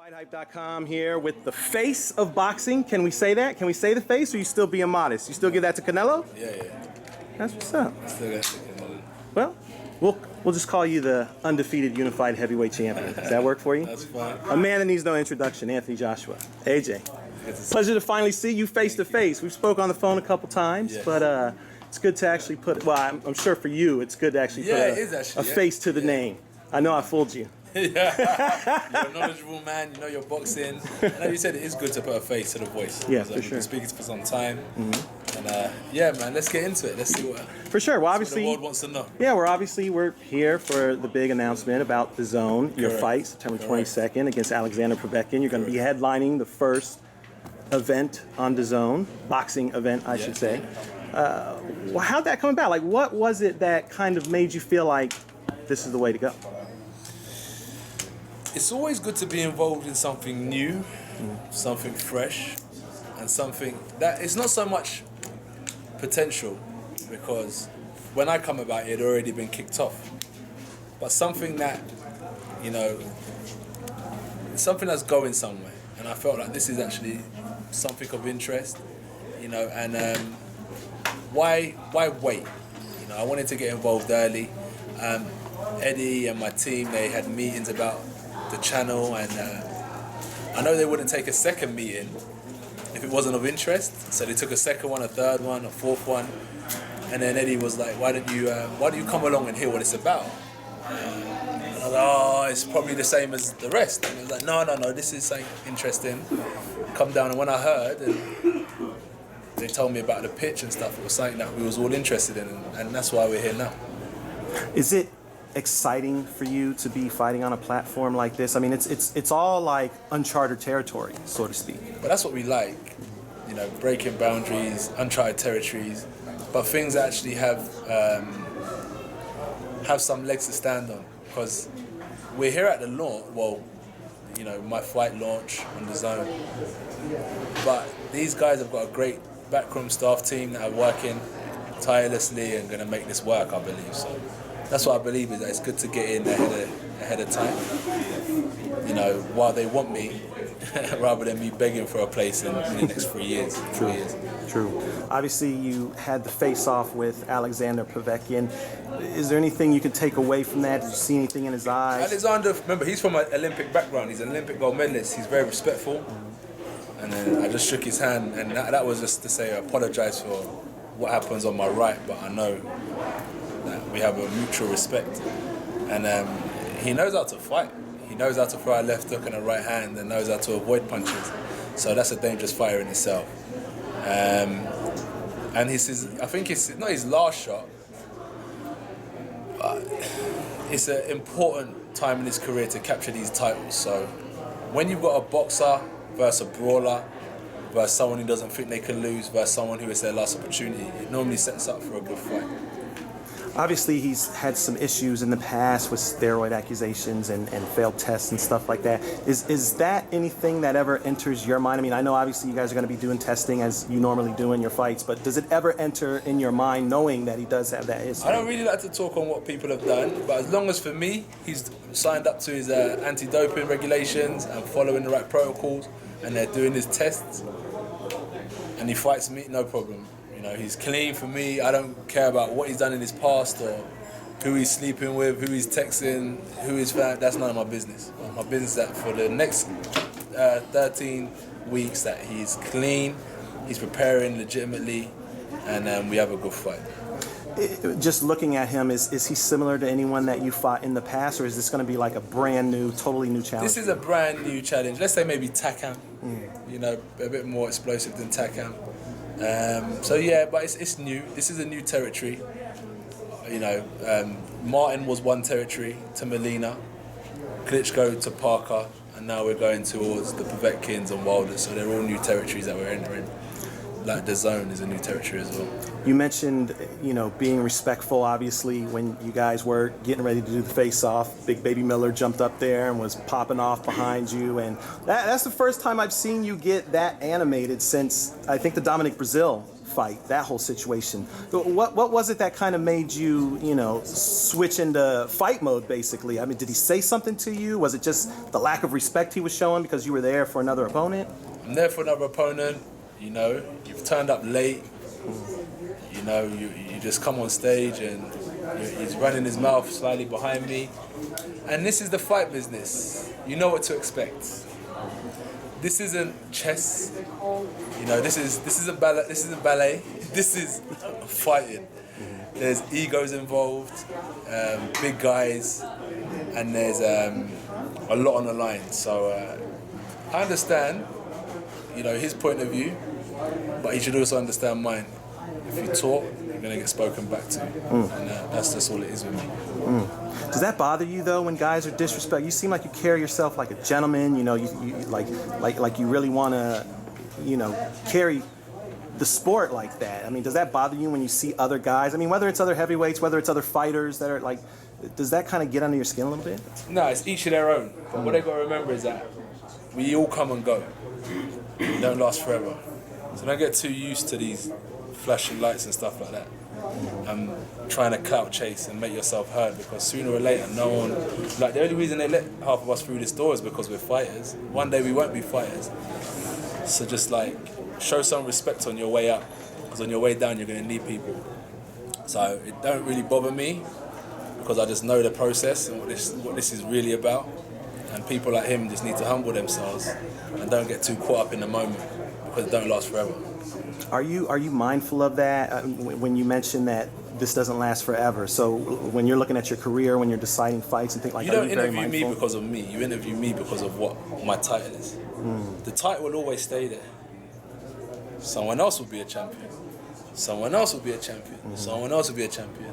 FightHype.com here with the face of boxing. Can we say that? Can we say the face, or you still being modest? You still give that to Canelo? Yeah. That's what's up. Still got to Canelo. Well, we'll just call you the undefeated unified heavyweight champion. Does that work for you? That's fine. A man that needs no introduction, Anthony Joshua. AJ. Pleasure to finally see you face to face. We've spoke on the phone a couple times, but it's good to actually put. Well, I'm sure for you, it's good to actually put a face to the name. I know I fooled you. Yeah, you're a knowledgeable man. You know your boxing. I know you said it is good to put a face to the voice. Yeah, for We've sure. been speaking for some time, and yeah, man, let's get into it. Let's see what. For sure. Well, obviously, the world wants to know. Yeah, we're here for the big announcement about DAZN, your fight, September 22nd against Alexander Povetkin. You're going to be headlining the first event on DAZN, boxing event, I should say. Well, how'd that come about? Like, what was it that kind of made you feel like this is the way to go? It's always good to be involved in something new, something fresh, and something that it's not so much potential, because when I come about it had already been kicked off. But something that, you know, something that's going somewhere. And I felt like this is actually something of interest, you know, and why wait? You know, I wanted to get involved early. Eddie and my team, they had meetings about the channel, and I know they wouldn't take a second meeting if it wasn't of interest. So they took a second one, a third one, a fourth one, and then Eddie was like, "Why don't you come along and hear what it's about?" And I was like, "Oh, it's probably the same as the rest." And he was like, "No, this is something interesting. Come down." And when I heard, and they told me about the pitch and stuff, it was something that we was all interested in, and that's why we're here now. Is it exciting for you to be fighting on a platform like this? I mean, it's all like uncharted territory, so to speak. But that's what we like, you know, breaking boundaries, uncharted territories, but things that actually have some legs to stand on. Because we're here at the launch, well, you know, my fight launch on DAZN, but these guys have got a great backroom staff team that are working tirelessly and going to make this work, I believe. So that's what I believe, is that it's good to get in ahead of time, you know, while they want me, rather than me begging for a place in the next 3 years. True. Obviously, you had the face-off with Alexander Povetkin. Is there anything you could take away from that? Did you see anything in his eyes? Alexander, remember, he's from an Olympic background. He's an Olympic gold medalist. He's very respectful. And then I just shook his hand, and that was just to say I apologize for what happens on my right, but I know that we have a mutual respect. And he knows how to fight. He knows how to throw a left hook and a right hand, and knows how to avoid punches. So that's a dangerous fighter in itself. And I think it's not his last shot, but it's an important time in his career to capture these titles. So when you've got a boxer versus a brawler, versus someone who doesn't think they can lose, versus someone who is their last opportunity, it normally sets up for a good fight. Obviously, he's had some issues in the past with steroid accusations and failed tests and stuff like that. Is that anything that ever enters your mind? I mean, I know obviously you guys are going to be doing testing as you normally do in your fights, but does it ever enter in your mind knowing that he does have that history? I don't really like to talk on what people have done, but as long as for me, he's signed up to his anti-doping regulations and following the right protocols, and they're doing his tests, and he fights me, no problem. You know, he's clean for me. I don't care about what he's done in his past or who he's sleeping with, who he's texting, who he's found. That's none of my business. My business is that for the next 13 weeks that he's clean, he's preparing legitimately, and we have a good fight. Just looking at him, is he similar to anyone that you fought in the past, or is this going to be like a brand new, totally new challenge? This is a brand new challenge. Let's say maybe Takam, you know, a bit more explosive than Takam. So yeah, but it's new. This is a new territory. You know, Martin was one territory to Molina, Klitschko to Parker, and now we're going towards the Povetkins and Wilder. So they're all new territories that we're entering. Like DAZN is a new territory as well. You mentioned, you know, being respectful. Obviously, when you guys were getting ready to do the face-off, Big Baby Miller jumped up there and was popping off behind you, and that's the first time I've seen you get that animated since I think the Dominic Brazil fight, that whole situation. What was it that kind of made you, switch into fight mode, basically? I mean, did he say something to you? Was it just the lack of respect he was showing because you were there for another opponent? I'm there for another opponent. You've turned up late. You just come on stage and he's running his mouth slightly behind me. And this is the fight business. You know what to expect. This isn't chess. This isn't ballet. This isn't ballet. This is fighting. There's egos involved, big guys, and there's a lot on the line. So I understand, his point of view, but he should also understand mine. If you talk, you're gonna get spoken back to, and that's just all it is with me. Does that bother you though when guys are disrespectful? You seem like you carry yourself like a gentleman. You like you really want to, carry the sport like that. I mean, does that bother you when you see other guys? I mean, whether it's other heavyweights, whether it's other fighters that are like, does that kind of get under your skin a little bit? No, it's each of their own. But what they got to remember is that we all come and go. We don't last forever. So don't get too used to these flashing lights and stuff like that. Trying to clout chase and make yourself heard, because sooner or later the only reason they let half of us through this door is because we're fighters. One day we won't be fighters. So just show some respect on your way up, because on your way down you're going to need people. So it don't really bother me, because I just know the process and what this is really about. And people like him just need to humble themselves and don't get too caught up in the moment, because it don't last forever. Are you mindful of that when you mention that this doesn't last forever? So when you're looking at your career, when you're deciding fights and things like that, you don't interview me because of me. You interview me because of what my title is. The title will always stay there. Someone else will be a champion. Someone else will be a champion. Someone else will be a champion.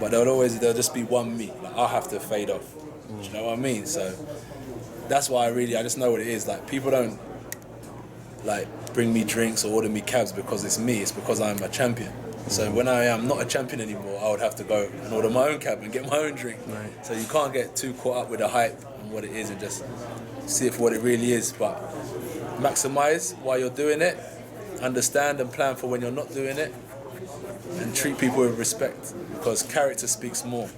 But there'll just be one me. I'll have to fade off. Do you know what I mean? So that's why I just know what it is. People don't bring me drinks or order me cabs because it's me. It's because I'm a champion. So when I am not a champion anymore, I would have to go and order my own cab and get my own drink. Right. So you can't get too caught up with the hype and what it is, and just see it for what it really is. But maximize while you're doing it, understand and plan for when you're not doing it, and treat people with respect, because character speaks more.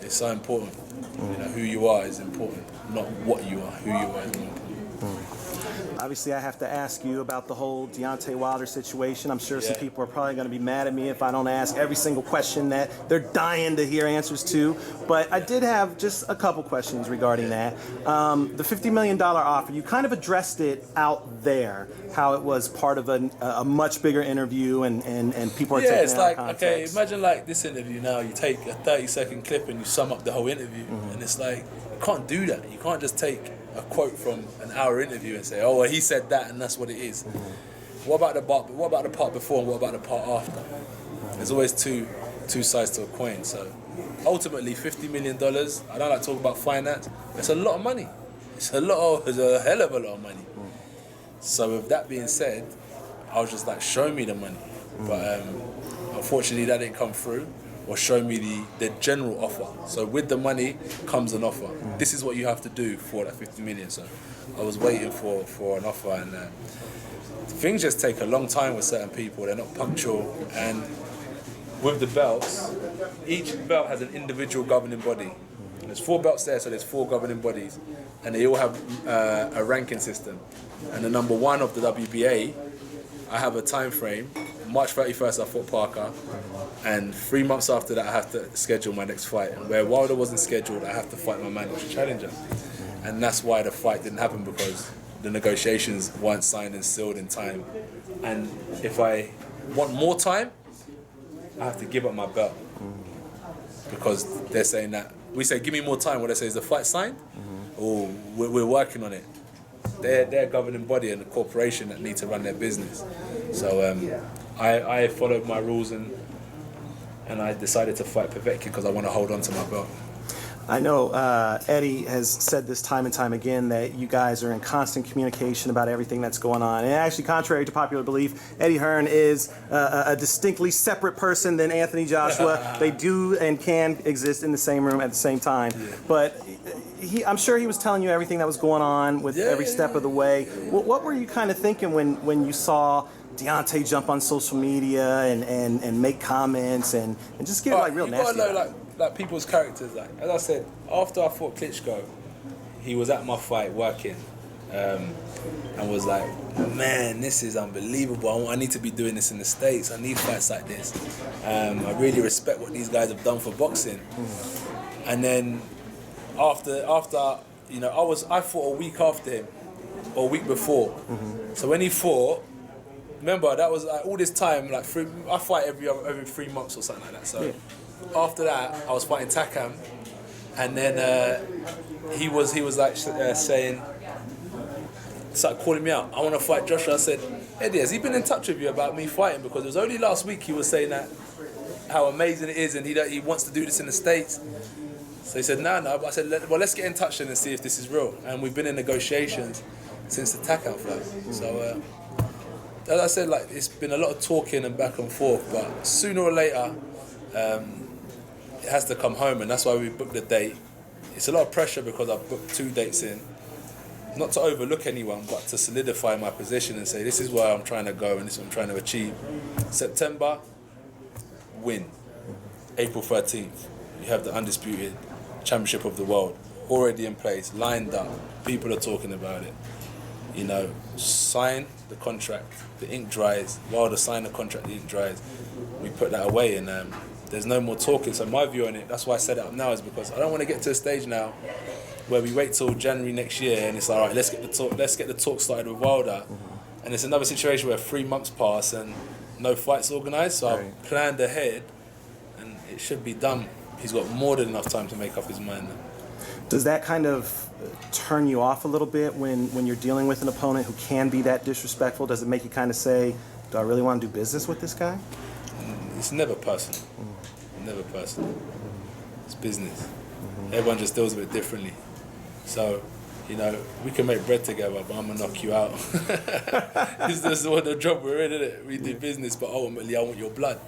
It's so important. Who you are is important, not what you are. Who you are is more important. Obviously, I have to ask you about the whole Deontay Wilder situation. I'm sure some people are probably going to be mad at me if I don't ask every single question that they're dying to hear answers to. But I did have just a couple questions regarding that. The $50 million offer, you kind of addressed it out there, how it was part of a much bigger interview and people are taking it out of context. Okay, imagine this interview now, you take a 30-second clip and you sum up the whole interview. And it's you can't do that. You can't just take a quote from an hour interview and say, oh, well, he said that and that's what it is. What about the part before and what about the part after? There's always two sides to a coin. So ultimately, $50 million, I don't like to talk about finance, it's a lot of money. It's a hell of a lot of money. So with that being said, I was just show me the money. But unfortunately that didn't come through, or show me the general offer. So with the money comes an offer. This is what you have to do for that 50 million. So I was waiting for an offer, and things just take a long time with certain people. They're not punctual. And with the belts, each belt has an individual governing body. There's 4 belts there, so there's 4 governing bodies. And they all have a ranking system. And the number 1 of the WBA, I have a time frame. March 31st I fought Parker, and 3 months after that I have to schedule my next fight. And where Wilder wasn't scheduled, I have to fight my man, which is challenger. And that's why the fight didn't happen, because the negotiations weren't signed and sealed in time. And if I want more time, I have to give up my belt, because they're saying that. We say, give me more time. What they say is the fight signed? Oh, we're working on it. They're governing body and the corporation that need to run their business. So I followed my rules and I decided to fight Povetkin because I want to hold on to my belt. I know Eddie has said this time and time again that you guys are in constant communication about everything that's going on. And actually, contrary to popular belief, Eddie Hearn is a distinctly separate person than Anthony Joshua. They do and can exist in the same room at the same time. Yeah. But I'm sure he was telling you everything that was going on with every step of the way. What were you kind of thinking when you saw Deontay jump on social media and make comments and just get like real nasty. You gotta know like people's characters. Like as I said, after I fought Klitschko, he was at my fight working, and was like, man, this is unbelievable. I need to be doing this in the States. I need fights like this. I really respect what these guys have done for boxing. And then after you know, I fought a week after him, or a week before. So when he fought, remember that was like, all this time, like I fight every 3 months or something like that. So after that, I was fighting Takam, and then he was like saying, started calling me out. I want to fight Joshua. I said, Eddie, has he been in touch with you about me fighting? Because it was only last week he was saying that how amazing it is, and he wants to do this in the States. So he said, no. But I said, well, let's get in touch then and see if this is real. And we've been in negotiations since the Takam fight. So as I said, like it's been a lot of talking and back and forth, but sooner or later, it has to come home, and that's why we booked the date. It's a lot of pressure because I've booked 2 dates in. Not to overlook anyone, but to solidify my position and say, this is where I'm trying to go and this is what I'm trying to achieve. September, win. April 13th, you have the undisputed championship of the world already in place, lined up. People are talking about it. You know, sign the contract, the ink dries. Wilder signed the contract, the ink dries. We put that away, and there's no more talking. So my view on it, that's why I set it up now, is because I don't want to get to a stage now where we wait till January next year and it's like, all right, let's get the talk started with Wilder, and it's another situation where 3 months pass and no fights organised. So I've planned ahead, and it should be done. He's got more than enough time to make up his mind. Does that kind of turn you off a little bit when you're dealing with an opponent who can be that disrespectful? Does it make you kind of say, do I really want to do business with this guy? It's never personal. Never personal. It's business. Everyone just deals with it differently. So, you know, we can make bread together, but I'm gonna knock you out. This is what the job we're in, isn't it? We do business, but ultimately I want your blood.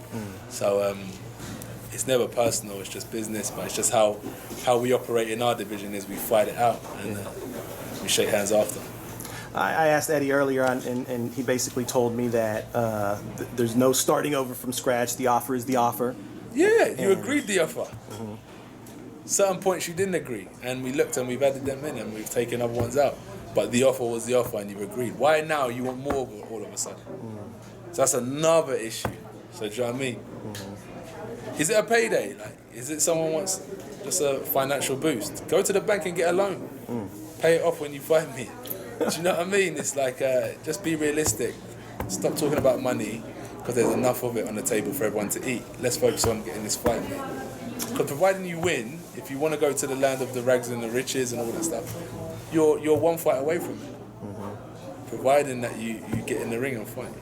So it's never personal, it's just business, but it's just how we operate in our division is we fight it out, and we shake hands after. I asked Eddie earlier on, and he basically told me that there's no starting over from scratch. The offer is the offer. Yeah, you agreed the offer. Certain points you didn't agree, and we looked and we've added them in and we've taken other ones out. But the offer was the offer, and you agreed. Why now you want more all of a sudden? So that's another issue. So do you know what I mean? Is it a payday? Like, is it someone wants just a financial boost? Go to the bank and get a loan. Pay it off when you fight me. Do you know what I mean? It's like, just be realistic. Stop talking about money, because there's enough of it on the table for everyone to eat. Let's focus on getting this fight made. Because providing you win, if you want to go to the land of the rags and the riches and all that stuff, you're one fight away from it. Providing that you get in the ring and fight.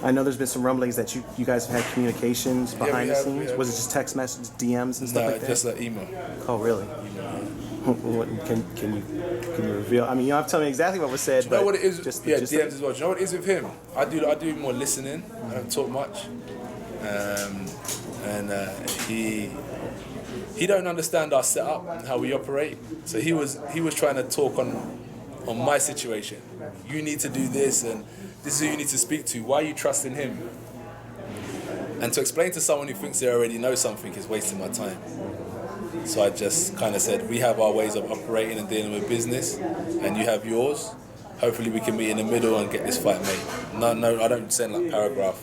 I know there's been some rumblings that you guys have had communications behind the scenes. Was it just text messages, DMs and stuff like that? No, just an email. Oh, really? Can you reveal? I mean, you don't have to tell me exactly what was said. Do you know what it is? Just DMs as well. Do you know what it is with him? I do more listening. I don't talk much. He don't understand our setup and how we operate. So he was trying to talk on my situation. You need to do this, and this is who you need to speak to. Why are you trusting him? And to explain to someone who thinks they already know something is wasting my time. So I just kind of said, we have our ways of operating and dealing with business, and you have yours. Hopefully we can meet in the middle and get this fight made. No, I don't send like paragraph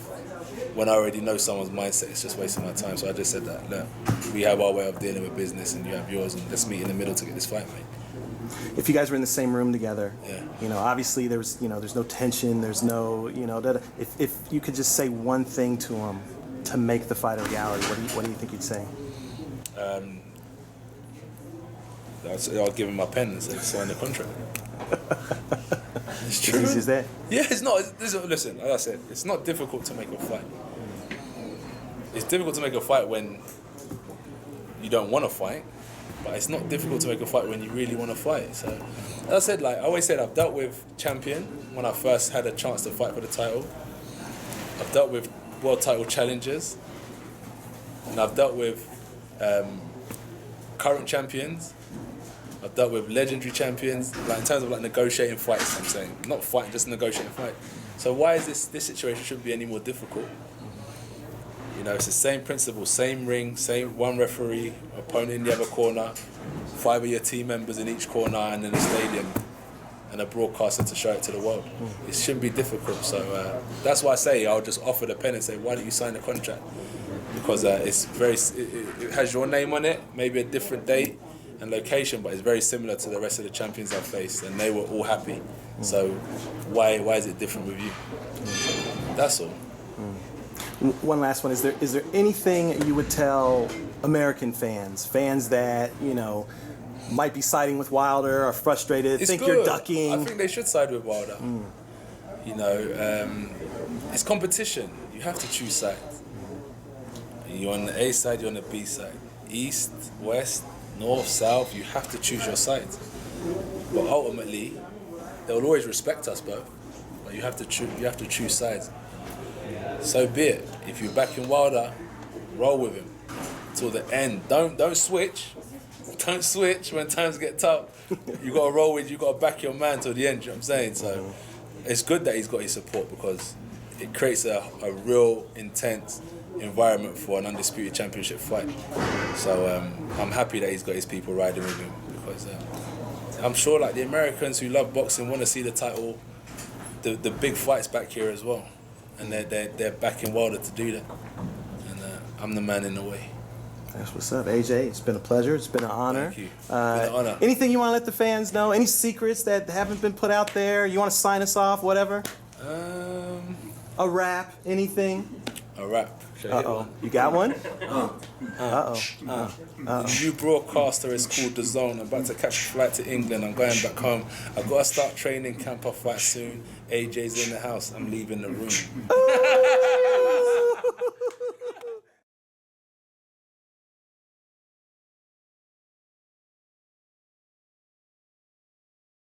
when I already know someone's mindset. It's just wasting my time. So I just said that, look, we have our way of dealing with business and you have yours, and let's meet in the middle to get this fight made. If you guys were in the same room together, you know, obviously there's no tension, there's no, if you could just say one thing to him to make the fight a reality, what do you think you'd say? I'll give him my pen and say sign the contract. It's true. As easy as that? Yeah, it's not. Listen, as I said, it's not difficult to make a fight. It's difficult to make a fight when you don't want to fight, but it's not difficult to make a fight when you really want to fight. So, as I said, like I always said, I've dealt with champion when I first had a chance to fight for the title. I've dealt with world title challengers, and I've dealt with current champions. I've dealt with legendary champions, like in terms of like negotiating fights. I'm saying not fighting, just negotiating fight. So why is this situation shouldn't be any more difficult? You know, it's the same principle, same ring, same one referee, opponent in the other corner, 5 of your team members in each corner, and then a stadium and a broadcaster to show it to the world. It shouldn't be difficult. So that's why I say I'll just offer the pen and say, why don't you sign the contract? Because it has your name on it, maybe a different date and location, but it's very similar to the rest of the champions I've faced, and they were all happy. So why is it different with you? That's all. One last one. Is there anything you would tell American fans that, you know, might be siding with Wilder, are frustrated, It's think good. you're ducking? I think they should side with Wilder. You know, it's competition. You have to choose sides. You're on the A side, you're on the B side. East, West, North, South, you have to choose your sides. But ultimately, they'll always respect us both. But you have to choose sides. So be it. If you're backing Wilder, roll with him till the end. Don't switch. Don't switch when times get tough. You got to roll with. You got to back your man till the end. You know what I'm saying? So it's good that he's got his support, because it creates a real intense environment for an undisputed championship fight. So I'm happy that he's got his people riding with him, because I'm sure like the Americans who love boxing want to see the title, the big fights back here as well, and they're backing Wilder to do that. And I'm the man in the way. That's what's up, AJ. It's been a pleasure. It's been an honor. Thank you. It's been an honor. Anything you want to let the fans know? Any secrets that haven't been put out there? You want to sign us off? Whatever. A rap? Anything? A rap. Uh-oh. You got one? The new broadcaster is called DAZN. I'm about to catch a flight to England. I'm going back home. I've got to start training camp off fight soon. AJ's in the house. I'm leaving the room.